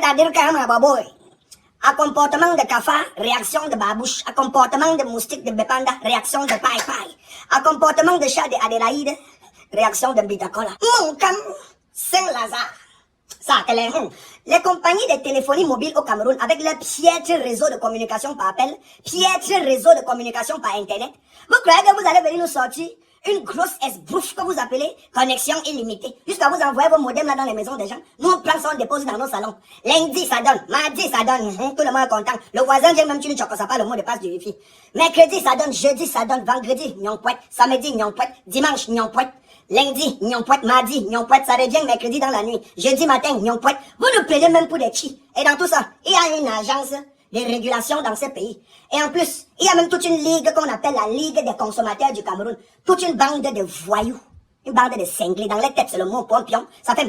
C'est-à-dire qu'un baboy, à comportement de cafard, réaction de babouche. À comportement de moustique de bépanda, réaction de paille-paille. À comportement de chat de Adélaïde, réaction de bitacola. Mon cam, Saint-Lazare. Ça, les compagnies de téléphonie mobile au Cameroun, avec leur piètre réseau de communication par appel, piètre réseau de communication par Internet, vous croyez que vous allez venir nous sortir une grosse esbrouffe que vous appelez connexion illimitée, jusqu'à vous envoyer vos modems là dans les maisons des gens. Nous, on prend ça, on dépose dans nos salons. Lundi, ça donne. Mardi, ça donne. Tout le monde est content. Le voisin vient même tu ne choques pas le mot de passe du wifi. Mercredi, ça donne. Jeudi, ça donne. Vendredi, nyonpouette. Samedi, nyonpouette. Dimanche, nyonpouette. Lundi, nyonpouette. Mardi, nyonpouette. Ça revient mercredi dans la nuit. Jeudi matin, nyonpouette. Vous nous prenez même pour des chi. Et dans tout ça, il y a une agence de régulation dans ce pays. Et en plus, il y a même toute une ligue qu'on appelle la Ligue des consommateurs du Cameroun. Toute une bande de voyous. Une bande de cinglés. Dans les têtes, c'est le mot pompion. Ça fait...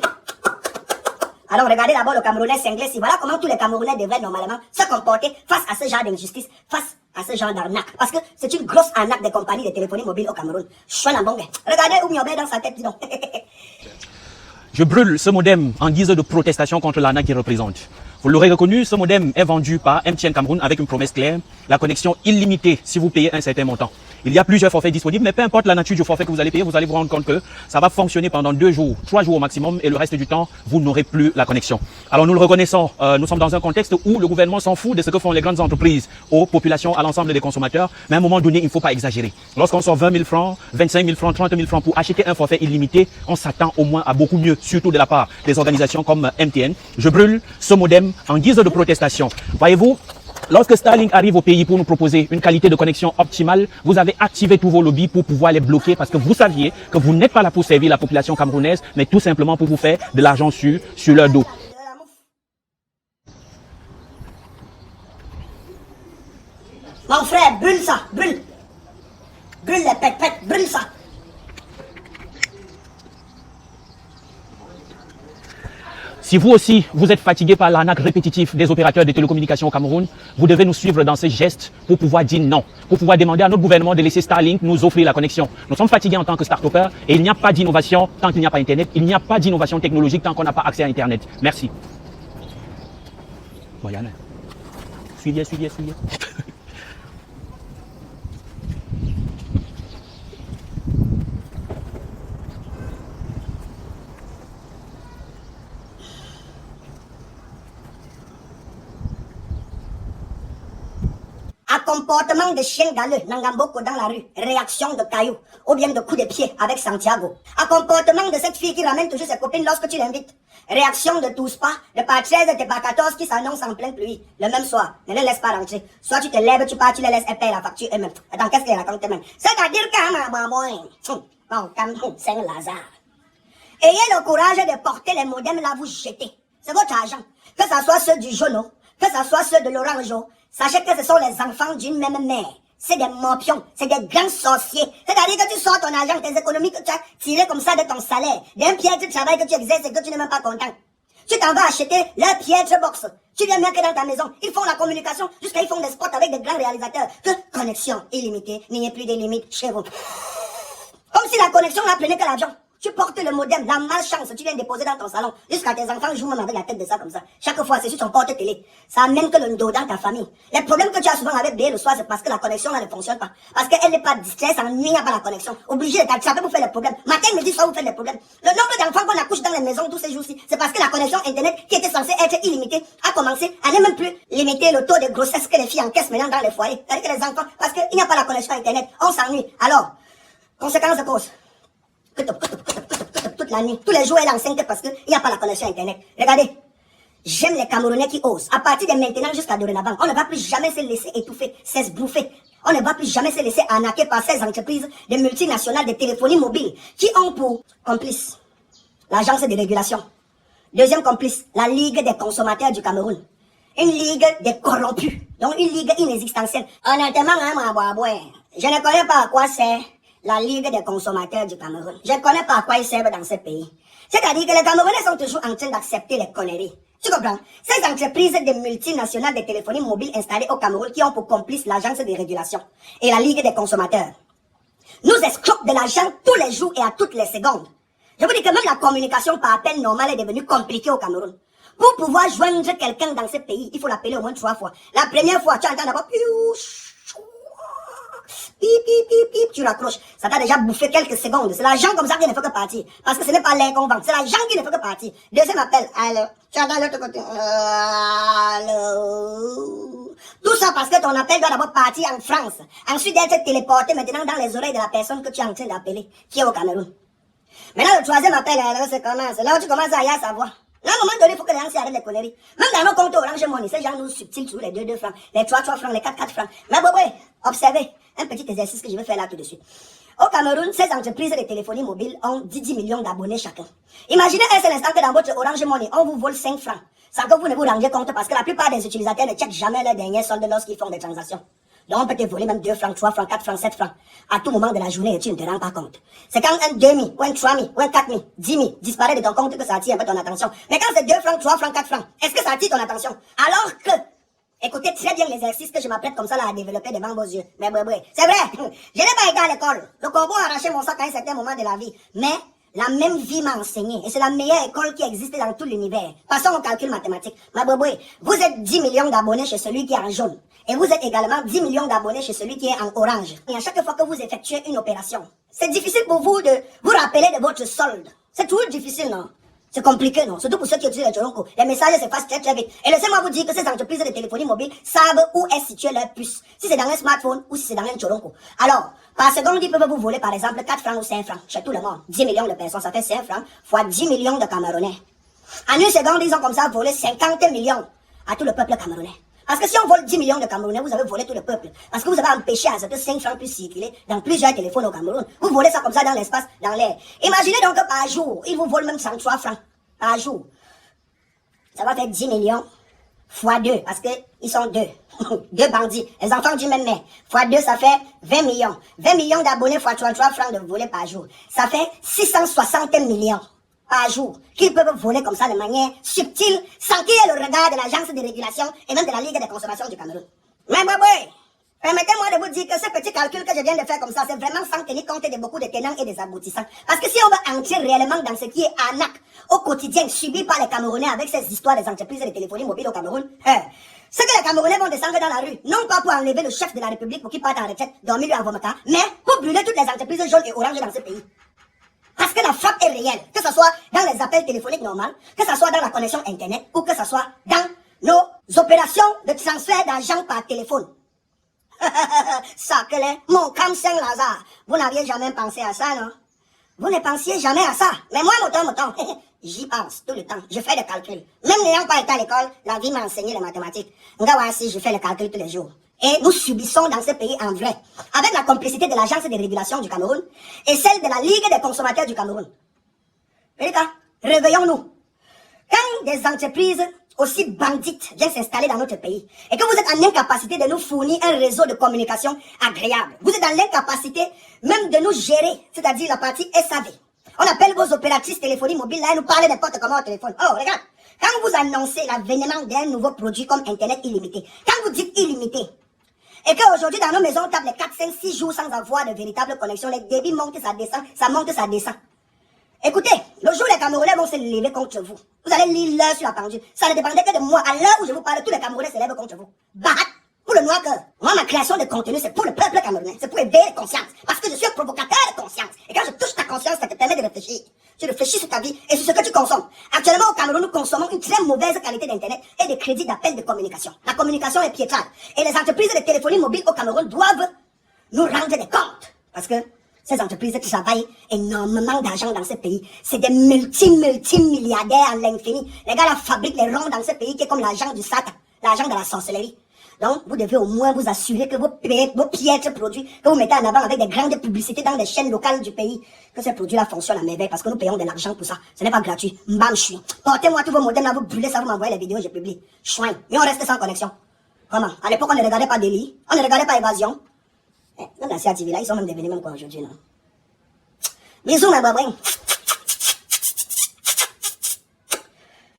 Alors regardez d'abord le Camerounais cinglé. Si voilà comment tous les Camerounais devraient normalement se comporter face à ce genre d'injustice, face à ce genre d'arnaque. Parce que c'est une grosse arnaque des compagnies de téléphonie mobile au Cameroun. Regardez où Miobé dans sa tête, dis donc. Je brûle ce modem en guise de protestation contre l'arnaque qu'il représente. Vous l'aurez reconnu, ce modem est vendu par MTN Cameroun avec une promesse claire, la connexion illimitée si vous payez un certain montant. Il y a plusieurs forfaits disponibles, mais peu importe la nature du forfait que vous allez payer, vous allez vous rendre compte que ça va fonctionner pendant 2 jours, 3 jours au maximum, et le reste du temps, vous n'aurez plus la connexion. Alors nous le reconnaissons, nous sommes dans un contexte où le gouvernement s'en fout de ce que font les grandes entreprises aux populations, à l'ensemble des consommateurs, mais à un moment donné, il ne faut pas exagérer. Lorsqu'on sort 20 000 francs, 25 000 francs, 30 000 francs pour acheter un forfait illimité, on s'attend au moins à beaucoup mieux, surtout de la part des organisations comme MTN. Je brûle ce modem en guise de protestation. Voyez-vous, lorsque Starlink arrive au pays pour nous proposer une qualité de connexion optimale, vous avez activé tous vos lobbies pour pouvoir les bloquer parce que vous saviez que vous n'êtes pas là pour servir la population camerounaise, mais tout simplement pour vous faire de l'argent sur leur dos. Mon frère, brûle ça, brûle. Brûle les pètes, brûle ça. Si vous aussi, vous êtes fatigué par l'arnaque répétitive des opérateurs de télécommunications au Cameroun, vous devez nous suivre dans ces gestes pour pouvoir dire non, pour pouvoir demander à notre gouvernement de laisser Starlink nous offrir la connexion. Nous sommes fatigués en tant que start-upers et il n'y a pas d'innovation tant qu'il n'y a pas Internet, il n'y a pas d'innovation technologique tant qu'on n'a pas accès à Internet. Merci. Voilà. Suivez. À comportement de chien galeux, Nangamboko dans la rue, réaction de cailloux, ou bien de coups de pied avec Santiago. À comportement de cette fille qui ramène toujours ses copines lorsque tu l'invites. Réaction de tous pas, de pas 13 et de pas 14 qui s'annoncent en pleine pluie, le même soir. Ne les laisse pas rentrer. Soit tu te lèves, tu pars, tu les laisses, elles payent la facture eux-mêmes. Attends, qu'est-ce qu'elle raconte même? C'est-à-dire Saint-Lazare. Ayez le courage de porter les modems là, vous jetez. C'est votre argent. Que ce soit ceux du Jono, que ce soit ceux de l'Orange. Sachez que ce sont les enfants d'une même mère. C'est des morpions, c'est des grands sorciers. C'est-à-dire que tu sors ton argent, tes économies que tu as tirées comme ça de ton salaire, d'un piètre travail que tu exerces et que tu n'es même pas content. Tu t'en vas acheter leur piètre box. Tu viens mettre dans ta maison. Ils font la communication jusqu'à ils font des spots avec des grands réalisateurs. Que connexion illimitée, il n'y a plus de limites chez vous. Comme si la connexion n'a prenait que l'argent. Tu portes le modem, la malchance, tu viens déposer dans ton salon. Jusqu'à tes enfants jouent même avec la tête de ça comme ça. Chaque fois, c'est sur ton porte-télé. Ça amène que le dos dans ta famille. Les problèmes que tu as souvent avec BL le soir, c'est parce que la connexion là ne fonctionne pas. Parce qu'elle n'est pas distraite, ça nuit pas la connexion. Obligé de t'attraper pour faire les problèmes. Matin, midi, soir, vous faites les problèmes. Le nombre d'enfants qu'on accouche dans les maisons tous ces jours-ci, c'est parce que la connexion Internet, qui était censée être illimitée, a commencé à ne même plus limiter le taux de grossesse que les filles encaissent maintenant dans les foyers. C'est-à-dire que les enfants, parce qu'il n'y a pas la connexion Internet, on s'ennuie. Alors, conséquence de cause. Toute la nuit, tous les jours elle est enceinte parce qu'il n'y a pas la connexion Internet. Regardez, j'aime les Camerounais qui osent. À partir de maintenant jusqu'à dorénavant, on ne va plus jamais se laisser étouffer, s'esbouffer. On ne va plus jamais se laisser arnaquer par ces entreprises de multinationales de téléphonie mobile qui ont pour complice l'agence de régulation. Deuxième complice, la Ligue des consommateurs du Cameroun. Une ligue des corrompus, donc une ligue inexistentielle. Honnêtement, je ne connais pas à quoi c'est la Ligue des consommateurs du Cameroun. Je ne connais pas à quoi ils servent dans ce pays. C'est-à-dire que les Camerounais sont toujours en train d'accepter les conneries. Tu comprends? Ces entreprises de multinationales de téléphonie mobile installées au Cameroun qui ont pour complice l'agence de régulation et la Ligue des consommateurs nous escroquent de l'argent tous les jours et à toutes les secondes. Je vous dis que même la communication par appel normal est devenue compliquée au Cameroun. Pour pouvoir joindre quelqu'un dans ce pays, il faut l'appeler au moins 3 fois. La première fois, tu entends d'abord, tu raccroches. Ça t'a déjà bouffé quelques secondes. C'est l'argent comme ça qui ne fait que partir. Parce que ce n'est pas l'inconvénient, c'est l'argent qui ne fait que partir. Deuxième appel, allô, tu entends l'autre côté, allô. Tout ça parce que ton appel doit d'abord partir en France. Ensuite d'être téléporté maintenant dans les oreilles de la personne que tu es en train d'appeler, qui est au Cameroun. Maintenant, le troisième appel, c'est comment? C'est là où tu commences à y aller savoir. Là, à un moment donné, il faut que les gens s'arrêtent les conneries. Même dans nos comptes Orange Money, ces gens nous subtilent sur les 2 francs, les 3 francs, les 4 francs. Mais observez, un petit exercice que je vais faire là tout de suite. Au Cameroun, ces entreprises de téléphonie mobile ont 10 millions d'abonnés chacun. Imaginez un seul instant que dans votre Orange Money, on vous vole 5 francs. Sans que vous ne vous rendiez compte parce que la plupart des utilisateurs ne checkent jamais leur dernier solde lorsqu'ils font des transactions. Donc on peut te voler même 2 francs, 3 francs, 4 francs, 7 francs. À tout moment de la journée et tu ne te rends pas compte. C'est quand un 2 000, ou un 3 000, ou un 4 000, 10 000 disparaît de ton compte que ça attire un peu ton attention. Mais quand c'est 2 francs, 3 francs, 4 francs, est-ce que ça attire ton attention? Alors que, écoutez très bien l'exercice que je m'apprête comme ça là à développer devant vos yeux. Mais c'est vrai, je n'ai pas été à l'école. Le corbeau a arraché mon sac à un certain moment de la vie. Mais la même vie m'a enseigné. Et c'est la meilleure école qui existe dans tout l'univers. Passons au calcul mathématique. Vous êtes 10 millions d'abonnés chez celui qui est en jaune. Et vous êtes également 10 millions d'abonnés chez celui qui est en orange. Et à chaque fois que vous effectuez une opération, c'est difficile pour vous de vous rappeler de votre solde. C'est toujours difficile, non? C'est compliqué, non? Surtout pour ceux qui utilisent le Choronko. Les messages s'effacent très très vite. Et laissez-moi vous dire que ces entreprises de téléphonie mobile savent où est située leur puce. Si c'est dans un smartphone ou si c'est dans un Choronko. Alors, par seconde, ils peuvent vous voler par exemple 4 francs ou 5 francs. Chez tout le monde. 10 millions de personnes, ça fait 5 francs fois 10 millions de Camerounais. En une seconde, ils ont comme ça volé 50 millions à tout le peuple camerounais. Parce que si on vole 10 millions de Camerounais, vous avez volé tout le peuple. Parce que vous avez empêché à ce que 5 francs puissent circuler dans plusieurs téléphones au Cameroun. Vous volez ça comme ça dans l'espace, dans l'air. Imaginez donc que par jour, ils vous volent même 103 francs par jour. Ça va faire 10 millions fois 2, parce qu'ils sont 2. 2 bandits, les enfants du même mère. Fois 2, ça fait 20 millions. 20 millions d'abonnés fois 33 francs de voler par jour. Ça fait 660 millions par jour qu'ils peuvent voler comme ça de manière subtile, sans qu'il y ait le regard de l'agence de régulation et même de la Ligue des consommations du Cameroun. Mais permettez-moi de vous dire que ce petit calcul que je viens de faire comme ça, c'est vraiment sans tenir compte de beaucoup de tenants et des aboutissants. Parce que si on veut entrer réellement dans ce qui est arnaque au quotidien subi par les Camerounais avec ces histoires des entreprises de téléphonie mobile au Cameroun, c'est que les Camerounais vont descendre dans la rue, non pas pour enlever le chef de la République pour qu'il parte en retraite, dormir lui à Vomata, mais pour brûler toutes les entreprises jaunes et oranges dans ce pays. Parce que la frappe est réelle, que ce soit dans les appels téléphoniques normaux, que ce soit dans la connexion internet, ou que ce soit dans nos opérations de transfert d'argent par téléphone. Ça que les, mon Cam Saint-Lazare, vous n'aviez jamais pensé à ça, non? Vous ne pensiez jamais à ça. Mais moi, mon temps, j'y pense tout le temps. Je fais des calculs. Même n'ayant pas été à l'école, la vie m'a enseigné les mathématiques. Regarde si je fais les calculs tous les jours. Et nous subissons dans ce pays en vrai, avec la complicité de l'Agence de régulation du Cameroun et celle de la Ligue des consommateurs du Cameroun. Pédika, réveillons-nous. Quand des entreprises aussi bandites viennent s'installer dans notre pays et que vous êtes en incapacité de nous fournir un réseau de communication agréable, vous êtes dans l'incapacité même de nous gérer, c'est-à-dire la partie SAV. On appelle vos opératrices téléphonie mobile là et nous parlent n'importe comment au téléphone. Oh, regarde, quand vous annoncez l'avènement d'un nouveau produit comme Internet illimité, quand vous dites illimité, et qu'aujourd'hui, dans nos maisons, on tape les 4, 5, 6 jours sans avoir de véritable connexion. Les débits montent, ça descend, ça monte, ça descend. Écoutez, le jour où les Camerounais vont se lever contre vous, vous allez lire l'heure sur la pendule. Ça ne dépendait que de moi. À l'heure où je vous parle, tous les Camerounais se lèvent contre vous. Bahat pour le noir cœur. Moi, ma création de contenu, c'est pour le peuple camerounais. C'est pour éveiller les consciences. Parce que je suis un provocateur de conscience. Et quand je touche ta conscience, ça te permet de réfléchir. Tu réfléchis sur ta vie et sur ce que tu consommes. Actuellement, au Cameroun, nous consommons une très mauvaise qualité d'Internet et de crédits d'appel de communication. La communication est piétrable. Et les entreprises de téléphonie mobile au Cameroun doivent nous rendre des comptes. Parce que ces entreprises travaillent énormément d'argent dans ce pays. C'est des multimilliardaires à l'infini. Les gars là fabriquent les ronds dans ce pays qui est comme l'argent du Satan, l'argent de la sorcellerie. Donc, vous devez au moins vous assurer que vos piètres produits que vous mettez en avant avec des grandes publicités dans les chaînes locales du pays, que ces produits-là fonctionnent à merveille parce que nous payons de l'argent pour ça. Ce n'est pas gratuit. Mbam, chouin. Portez-moi tous vos modèles là, vous brûlez ça, vous m'envoyez les vidéos, je publie. Chouin. Mais on reste sans connexion. Comment? À l'époque, on ne regardait pas Délit, on ne regardait pas Évasion. Dans la CATV là, ils sont même devenus même quoi aujourd'hui, non? Bisous, ma babouin.